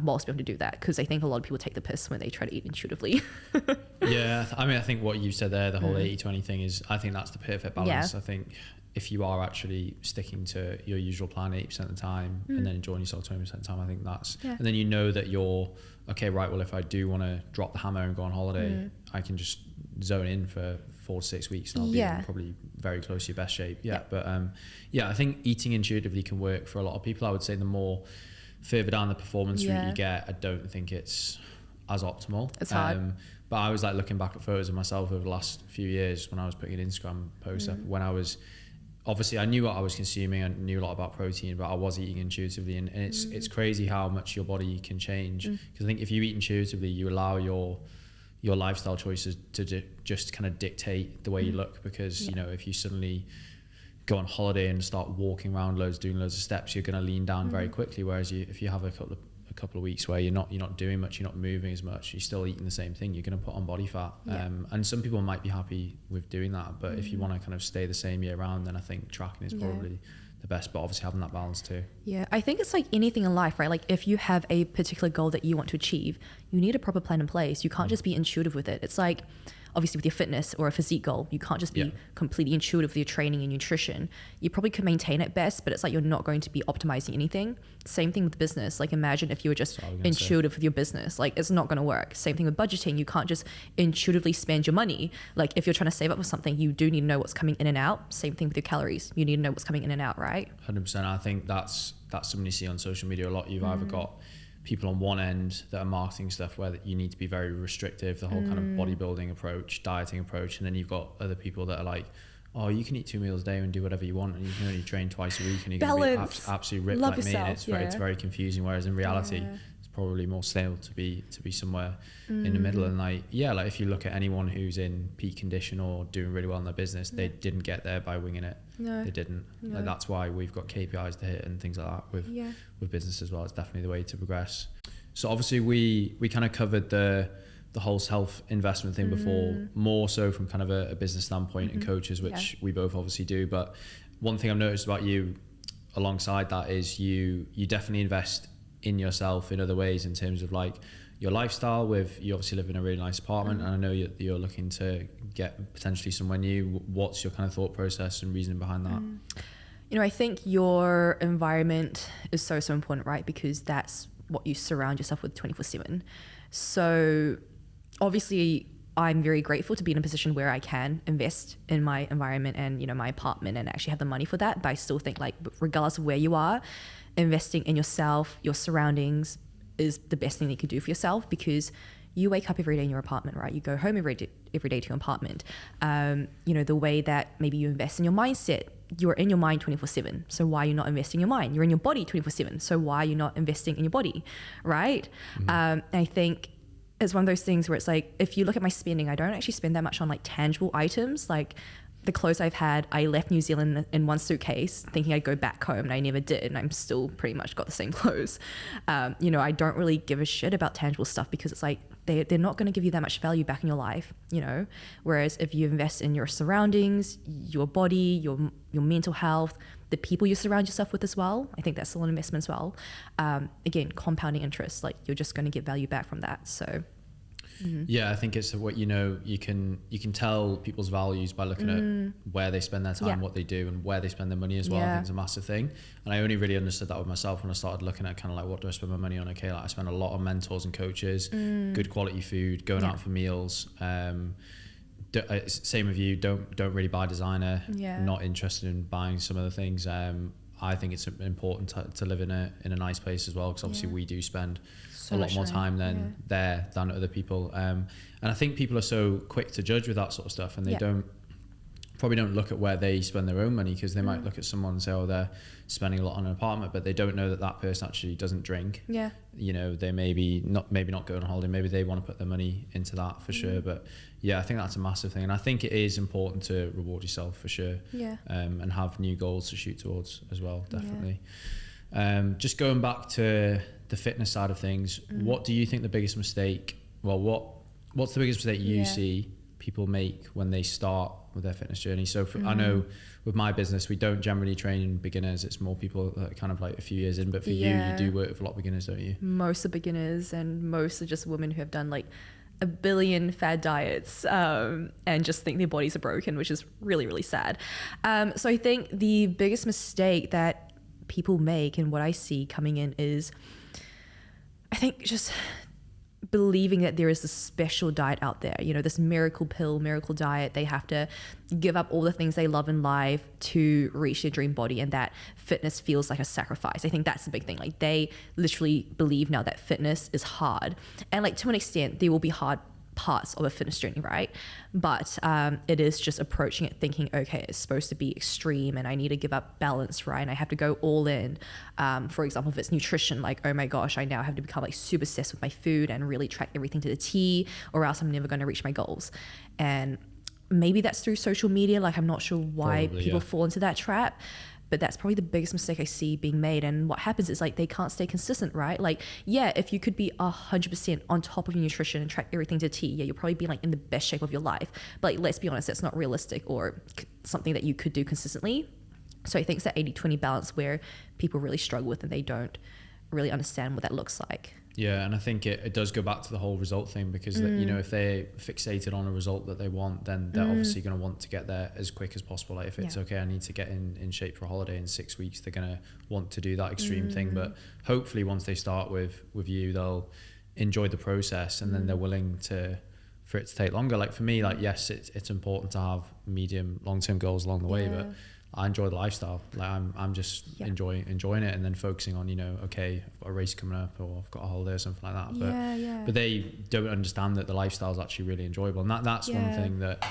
whilst being able to do that. Because I think a lot of people take the piss when they try to eat intuitively. I mean, I think what you said there, the whole 80-20 thing is, I think that's the perfect balance. I think if you are actually sticking to your usual plan 80% of the time and then enjoying yourself 20% of the time, I think that's, and then you know that you're, okay, right, well, if I do want to drop the hammer and go on holiday, I can just zone in for 4 to 6 weeks and I'll be in probably very close to your best shape. But I think eating intuitively can work for a lot of people. I would say the more further down the performance route you get, I don't think it's as optimal. It's hard. But I was like looking back at photos of myself over the last few years when I was putting an Instagram post up, when I was, obviously I knew what I was consuming, I knew a lot about protein, but I was eating intuitively, and it's crazy how much your body can change. Because I think if you eat intuitively, you allow your lifestyle choices to just kind of dictate the way you look, because you know, if you suddenly go on holiday and start walking around loads, doing loads of steps, you're going to lean down very quickly, whereas if you have a couple of weeks where you're not doing much, you're not moving as much, you're still eating the same thing, you're going to put on body fat. And some people might be happy with doing that, but if you want to kind of stay the same year round, then I think tracking is probably the best, but obviously having that balance too. I think it's like anything in life, right? Like if you have a particular goal that you want to achieve, you need a proper plan in place. You can't just be intuitive with it. It's like obviously with your fitness or a physique goal, you can't just be completely intuitive with your training and nutrition. You probably could maintain it best, but it's like you're not going to be optimizing anything. Same thing with business. Like imagine if you were just intuitive with your business, like it's not going to work. Same thing with budgeting. You can't just intuitively spend your money. Like if you're trying to save up for something, you do need to know what's coming in and out. Same thing with your calories. You need to know what's coming in and out, right? 100%. I think that's something you see on social media a lot. You've either got people on one end that are marketing stuff where you need to be very restrictive, the whole kind of bodybuilding approach, dieting approach, and then you've got other people that are like, oh, you can eat 2 meals a day and do whatever you want, and you can only train twice a week and you're going to be absolutely ripped. Love like yourself, me, and it's very confusing, whereas in reality it's probably more stable to be somewhere in the middle. And like if you look at anyone who's in peak condition or doing really well in their business, they didn't get there by winging it. They didn't. Like, that's why we've got KPIs to hit and things like that with business as well. It's definitely the way to progress. So obviously we kind of covered the whole self-investment thing before, more so from kind of a business standpoint and coaches, which we both obviously do. But one thing I've noticed about you alongside that is you definitely invest in yourself in other ways, in terms of like your lifestyle. With you obviously live in a really nice apartment, and I know you're looking to get potentially somewhere new. What's your kind of thought process and reasoning behind that? I think your environment is so important, right? Because that's what you surround yourself with 24/7. So obviously I'm very grateful to be in a position where I can invest in my environment and, you know, my apartment and actually have the money for that. But I still think, like, regardless of where you are, investing in yourself, your surroundings is the best thing that you could do for yourself, because you wake up every day in your apartment, right? You go home every day to your apartment. You know, the way that maybe you invest in your mindset, you're in your mind 24/7. So why are you not investing in your mind? You're in your body 24/7. So why are you not investing in your body, right? And I think it's one of those things where it's like, if you look at my spending, I don't actually spend that much on like tangible items. Like the clothes I've had, I left New Zealand in one suitcase thinking I'd go back home, and I never did. And I'm still pretty much got the same clothes. You know, I don't really give a shit about tangible stuff, because it's like, they're not going to give you that much value back in your life, you know? Whereas if you invest in your surroundings, your body, your mental health, the people you surround yourself with as well, I think that's still an investment as well. Again, compounding interest, like you're just going to get value back from that. So yeah, I think it's what, you know, you can tell people's values by looking at where they spend their time, what they do, and where they spend their money as well. I think it's a massive thing. And I only really understood that with myself when I started looking at kind of like, what do I spend my money on? Okay, like I spend a lot on mentors and coaches, good quality food, going out for meals. Same with you, don't really buy designer, not interested in buying some of the things. I think it's important to live in a nice place as well, because obviously we do spend a lot more time than other people. And I think people are so quick to judge with that sort of stuff, and they probably don't look at where they spend their own money, because they might look at someone and say, oh, they're spending a lot on an apartment, but they don't know that person actually doesn't drink. You know, they maybe not go on holiday, maybe they want to put their money into that for sure. But yeah, I think that's a massive thing, and I think it is important to reward yourself for sure. And have new goals to shoot towards as well, definitely. Just going back to the fitness side of things, what do you think the biggest mistake, what's the biggest mistake you see people make when they start with their fitness journey? So I know with my business, we don't generally train beginners. It's more people that are kind of like a few years in, but for you do work with a lot of beginners, don't you? Most are beginners, and most are just women who have done like a billion fad diets and just think their bodies are broken, which is really, really sad. So I think the biggest mistake that people make, and what I see coming in, is I think just believing that there is this special diet out there, you know, this miracle pill, miracle diet. They have to give up all the things they love in life to reach their dream body, and that fitness feels like a sacrifice. I think that's the big thing. Like, they literally believe now that fitness is hard, and like to an extent there will be hard parts of a fitness journey, right? But it is just approaching it thinking, okay, it's supposed to be extreme and I need to give up balance, right? And I have to go all in. For example, if it's nutrition, like, oh my gosh, I now have to become like super obsessed with my food and really track everything to the T, or else I'm never going to reach my goals. And maybe that's through social media. Like, I'm not sure why people fall into that trap, but that's probably the biggest mistake I see being made. And what happens is, like, they can't stay consistent, right? Like, yeah, if you could be 100% on top of your nutrition and track everything to T, yeah, you'll probably be like in the best shape of your life. But like, let's be honest, that's not realistic or something that you could do consistently. So I think it's that 80-20 balance where people really struggle with, and they don't really understand what that looks like. Yeah, and I think it does go back to the whole result thing, because you know, if they're fixated on a result that they want, then they're obviously going to want to get there as quick as possible. Like, if it's okay, I need to get in shape for a holiday in 6 weeks, they're going to want to do that extreme thing. But hopefully once they start with you, they'll enjoy the process, and then they're willing for it to take longer. Like for me, like, yes, it's important to have medium long-term goals along the way, but I enjoy the lifestyle. Like, I'm just enjoying it, and then focusing on, you know, okay, I've got a race coming up, or I've got a holiday or something like that. But they don't understand that the lifestyle is actually really enjoyable, and that's one thing that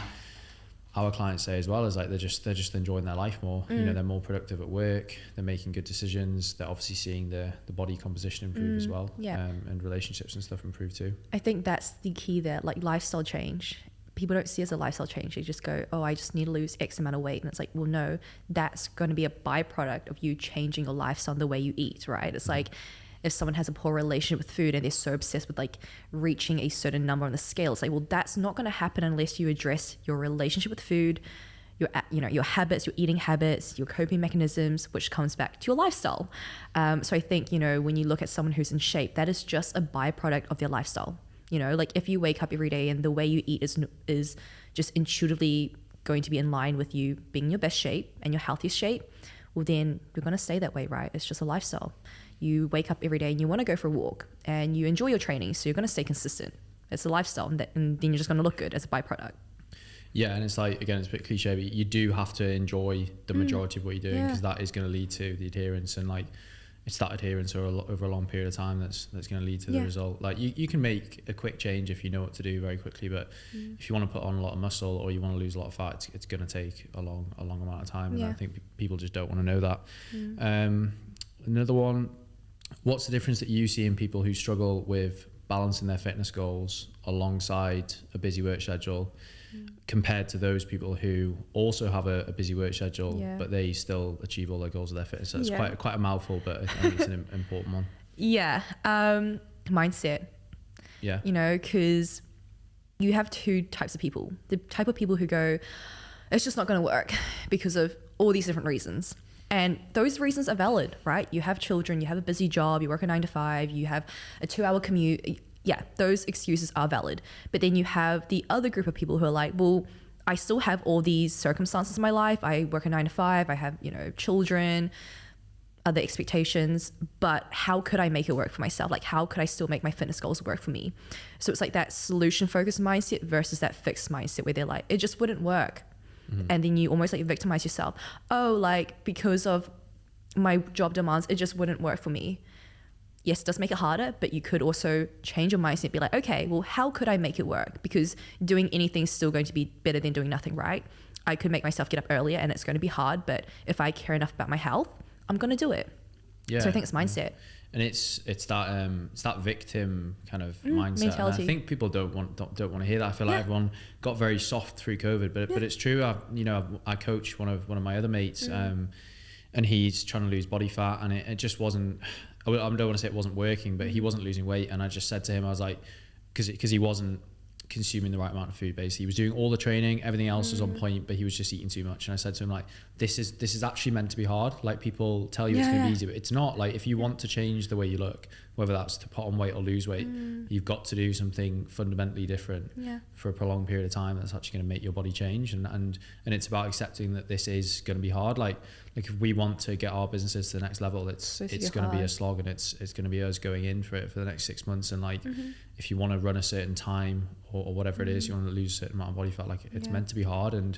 our clients say as well, is like they're just enjoying their life more. You know, they're more productive at work, they're making good decisions, they're obviously seeing the body composition improve as well, and relationships and stuff improve too. I think that's the key there, like lifestyle change. People don't see it as a lifestyle change. They just go, oh, I just need to lose X amount of weight. And it's like, well, no, that's going to be a byproduct of you changing your lifestyle and the way you eat, right? It's like, if someone has a poor relationship with food and they're so obsessed with like reaching a certain number on the scale, it's like, well, that's not going to happen unless you address your relationship with food, your habits, your eating habits, your coping mechanisms, which comes back to your lifestyle. So I think, you know, when you look at someone who's in shape, that is just a byproduct of their lifestyle. You know, like if you wake up every day and the way you eat is just intuitively going to be in line with you being in your best shape and your healthiest shape, well, then you're going to stay that way, right? It's just a lifestyle. you wake up every day and you want to go for a walk and you enjoy your training, so you're going to stay consistent. It's a lifestyle, and then you're just going to look good as a byproduct. Yeah, and it's like, again, it's a bit cliche, but you do have to enjoy the majority of what you're doing, because that is going to lead to the adherence, and like it's that adherence over a long period of time that's going to lead to the result. Like you can make a quick change if you know what to do very quickly, but if you want to put on a lot of muscle or you want to lose a lot of fat, it's going to take a long amount of time, and I think people just don't want to know that. Another one, what's the difference that you see in people who struggle with balancing their fitness goals alongside a busy work schedule compared to those people who also have a busy work schedule but they still achieve all their goals of their fitness? So it's quite a mouthful, but I think it's an important one. Mindset. You know, because you have two types of people. The type of people who go, it's just not going to work because of all these different reasons. And those reasons are valid, right? You have children, you have a busy job, you work a 9 to 5, you have a 2-hour commute. Yeah, those excuses are valid. But then you have the other group of people who are like, well, I still have all these circumstances in my life. I work a 9 to 5, I have, you know, children, other expectations, but how could I make it work for myself? Like, how could I still make my fitness goals work for me? So it's like that solution focused mindset versus that fixed mindset where they're like, it just wouldn't work. And then you almost like victimize yourself. Oh, like because of my job demands, it just wouldn't work for me. Yes, it does make it harder, but you could also change your mindset, be like, okay, well, how could I make it work? Because doing anything is still going to be better than doing nothing, right? I could make myself get up earlier and it's going to be hard, but if I care enough about my health, I'm going to do it. So I think it's mindset. And it's that victim kind of mindset. Mentality. And I think people don't want to hear that. I feel like everyone got very soft through COVID, but it's true. I coach one of my other mates, and he's trying to lose body fat, and it just wasn't. I don't want to say it wasn't working, but he wasn't losing weight, and I just said to him, I was like, because he wasn't consuming the right amount of food. Basically, he was doing all the training, everything else was on point, but he was just eating too much. And I said to him, like, this is actually meant to be hard. Like, people tell you it's going to be easy, but it's not. Like, if you want to change the way you look, whether that's to put on weight or lose weight, you've got to do something fundamentally different for a prolonged period of time that's actually going to make your body change. And it's about accepting that this is going to be hard. Like if we want to get our businesses to the next level, it's going to be a slog, and it's going to be us going in for it for the next 6 months. And like, if you want to run a certain time or whatever it is, you want to lose a certain amount of body fat, like it's meant to be hard. And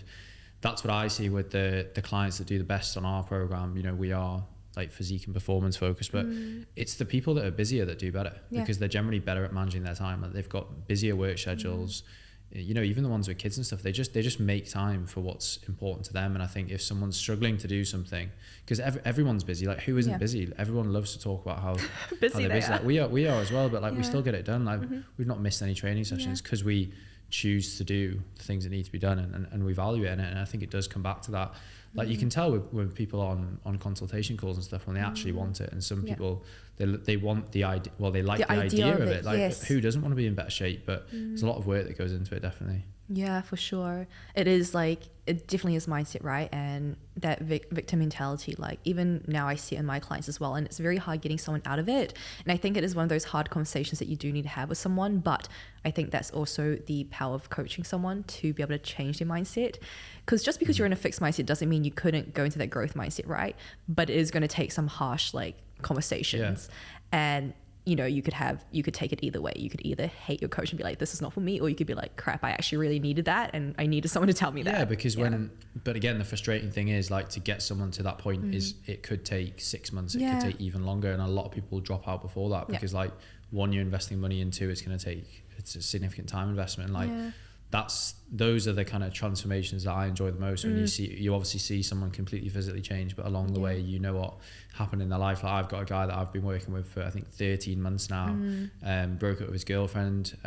that's what I see with the clients that do the best on our program. You know, we are like physique and performance focused, but it's the people that are busier that do better, because they're generally better at managing their time. Like, they've got busier work schedules. You know, even the ones with kids and stuff, they just make time for what's important to them. And I think if someone's struggling to do something, because everyone's busy, like who isn't busy? Everyone loves to talk about how busy they're busy. Like, we are as well, but like we still get it done. Like we've not missed any training sessions because we choose to do the things that need to be done, and we value it. And I think it does come back to that. Like you can tell with people on consultation calls and stuff when they actually want it, and some people they want the idea. Well, they like the idea of it. Like who doesn't want to be in better shape? But there's a lot of work that goes into it, definitely. Yeah, for sure. It is like, it definitely is mindset, right? And that victim mentality, like even now I see it in my clients as well, and it's very hard getting someone out of it. And I think it is one of those hard conversations that you do need to have with someone, but I think that's also the power of coaching someone to be able to change their mindset. Because just because you're in a fixed mindset doesn't mean you couldn't go into that growth mindset, right? But it is going to take some harsh like conversations. And you know, you could take it either way. You could either hate your coach and be like, this is not for me, or you could be like, crap, I actually really needed that, and I needed someone to tell me that. Yeah, because but again, the frustrating thing is like to get someone to that point is it could take 6 months, it could take even longer, and a lot of people drop out before that because like, one, you're investing money into, it's a significant time investment, and like those are the kind of transformations that I enjoy the most, when you obviously see someone completely physically change, but along the way you know what happened in their life. Like I've got a guy that I've been working with for I think 13 months now, broke up with his girlfriend.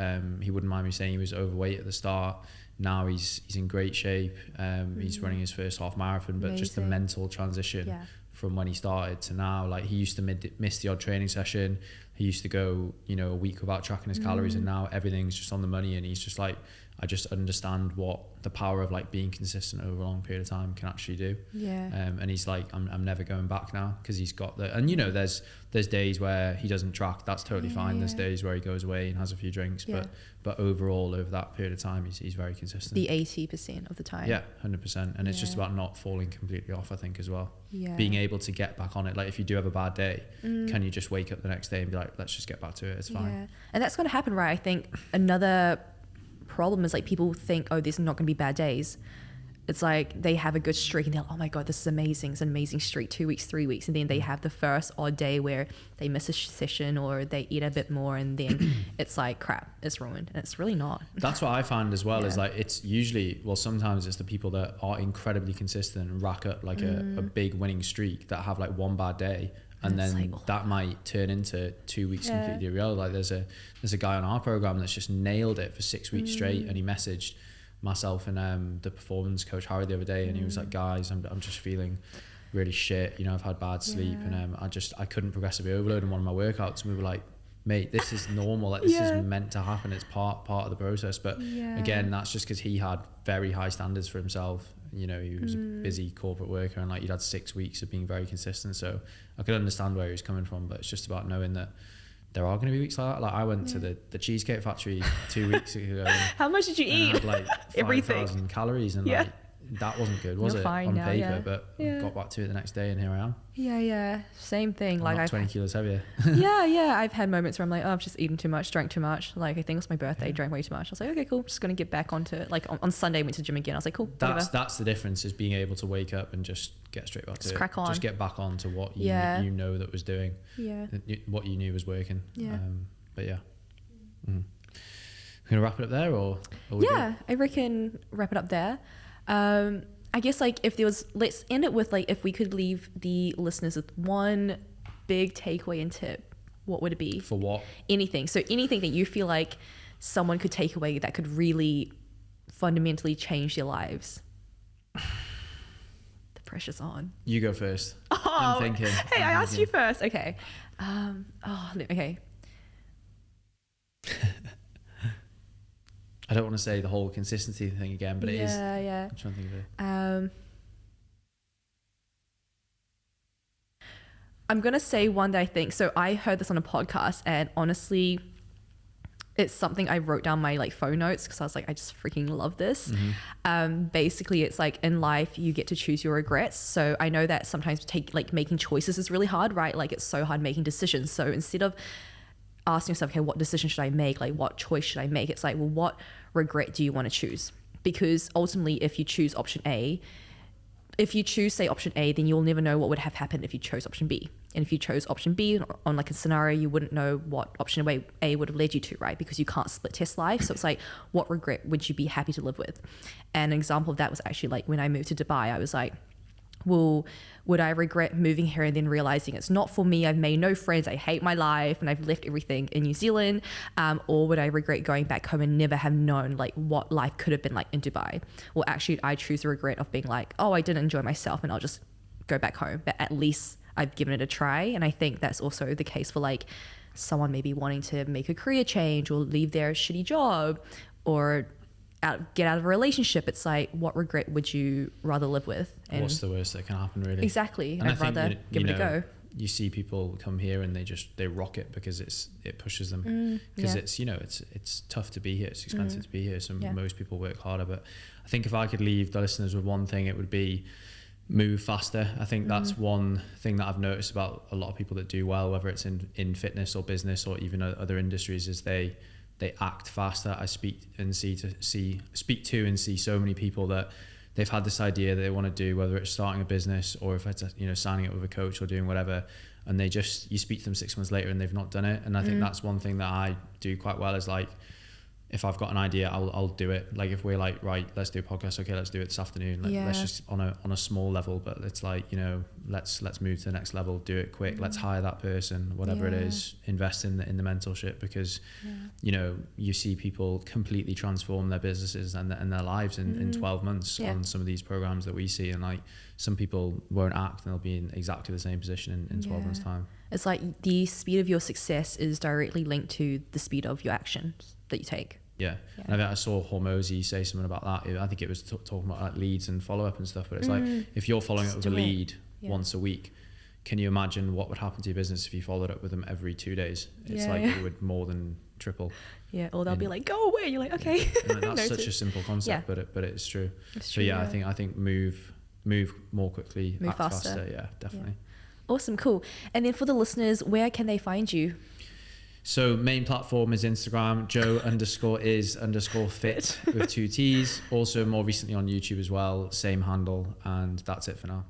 He wouldn't mind me saying he was overweight at the start. Now he's in great shape. He's running his first half marathon, but just the mental transition from when he started to now, like he used to miss the odd training session. he used to go, you know, a week without tracking his calories, and now everything's just on the money, and he's just like, I just understand what the power of like being consistent over a long period of time can actually do. Yeah. And he's like, I'm never going back now, because he's got the, and you know, there's days where he doesn't track, that's totally fine. There's days where he goes away and has a few drinks, but overall over that period of time, he's very consistent. The 80% of the time. Yeah, 100%. And it's just about not falling completely off, I think, as well. Yeah. Being able to get back on it. Like if you do have a bad day, can you just wake up the next day and be like, let's just get back to it, it's fine. Yeah. And that's going to happen, right? I think another problem is like people think, oh, there's not going to be bad days. It's like they have a good streak and they're like, oh my God, this is amazing. It's an amazing streak, 2 weeks, 3 weeks. And then they have the first odd day where they miss a session or they eat a bit more, and then it's like, crap, it's ruined. And it's really not. That's what I find as well, is like, it's usually, well, sometimes it's the people that are incredibly consistent and rack up like a big winning streak that have like one bad day. And then like, that might turn into 2 weeks completely real. Like there's a guy on our program that's just nailed it for 6 weeks straight, and he messaged myself and the performance coach Harry the other day, and he was like, guys, I'm just feeling really shit, you know, I've had bad sleep, and I couldn't progressively overload in one of my workouts, and we were like, mate, this is normal, like this is meant to happen, it's part of the process. But again, that's just because he had very high standards for himself. You know, he was a busy corporate worker, and like he'd had 6 weeks of being very consistent, so I could understand where he was coming from. But it's just about knowing that there are going to be weeks like that. Like I went to the Cheesecake Factory 2 weeks ago. How much did you eat? I had like 5,000 calories, and like that wasn't good, was it? On now, paper, but got back to it the next day, and here I am. Yeah. Same thing. I'm like not 20 kilos heavier. I've had moments where I'm like, oh, I've just eaten too much, drank too much. Like I think it was my birthday, drank way too much. I was like, okay, cool. Just gonna get back onto it. Like on Sunday, I went to the gym again. I was like, cool. That's the difference, is being able to wake up and just get straight back to it. Crack on. Just get back on to what you know that was doing. What you knew was working. But we're gonna wrap it up there, or I reckon wrap it up there. I guess like if there was, let's end it with like, if we could leave the listeners with one big takeaway and tip, what would it be? For what? Anything. So anything that you feel like someone could take away that could really fundamentally change their lives. The pressure's on. You go first. Oh, I'm thinking. Hey, I asked you first. Okay. Okay. I don't want to say the whole consistency thing again, but it is. Yeah. I'm trying to think of it. I'm going to say one that I think, so I heard this on a podcast, and honestly, it's something I wrote down my like phone notes because I was like, I just freaking love this. Basically, it's like in life, you get to choose your regrets. So I know that sometimes making choices is really hard, right? Like it's so hard making decisions. So instead of asking yourself, okay, what decision should I make? Like what choice should I make? It's like, well, what regret do you want to choose? Because ultimately, if you choose option A, say option A, then you'll never know what would have happened if you chose option B. And if you chose option B on like a scenario, you wouldn't know what option A would have led you to, right? Because you can't split test life. So it's like, what regret would you be happy to live with? And an example of that was actually like when I moved to Dubai, I was like, well, would I regret moving here and then realizing it's not for me? I've made no friends. I hate my life and I've left everything in New Zealand. Or would I regret going back home and never have known like what life could have been like in Dubai? Well, actually, I choose the regret of being like, oh, I didn't enjoy myself and I'll just go back home. But at least I've given it a try. And I think that's also the case for like someone maybe wanting to make a career change or leave their shitty job or get out of a relationship. It's like, what regret would you rather live with? And what's the worst that can happen, really? Exactly. And I'd rather give it a go. You see people come here and they rock it because it pushes them because it's, you know, it's tough to be here. It's expensive to be here. So most people work harder. But I think if I could leave the listeners with one thing, it would be move faster. I think that's one thing that I've noticed about a lot of people that do well, whether it's in fitness or business or even other industries, is they act faster. I speak to and see so many people that they've had this idea that they want to do, whether it's starting a business or if it's, you know, signing up with a coach or doing whatever, and you speak to them 6 months later and they've not done it. And I think that's one thing that I do quite well, is like, if I've got an idea, I'll do it. Like if we're like, right, let's do a podcast. Okay, let's do it this afternoon. Let's just on a small level, but it's like, you know, let's move to the next level, do it quick. Let's hire that person, whatever it is, invest in the mentorship, because, you know, you see people completely transform their businesses and their lives in 12 months on some of these programs that we see. And like some people won't act and they'll be in exactly the same position in 12 months time. It's like the speed of your success is directly linked to the speed of your actions that you take. Yeah. And I think I saw Hormozy say something about that. I think it was talking about like leads and follow up and stuff, but it's like, if you're following up with a lead once a week, can you imagine what would happen to your business if you followed up with them every 2 days? It's like it would more than triple. Yeah. Or they'll be like, go away. You're like, okay. And that's such a simple concept, but it's true. It's true. So yeah, I think move more quickly, act faster. Yeah, definitely. Yeah. Awesome. Cool. And then for the listeners, where can they find you? So main platform is Instagram, Joe_is_fit with 2 T's. Also more recently on YouTube as well, same handle, and that's it for now.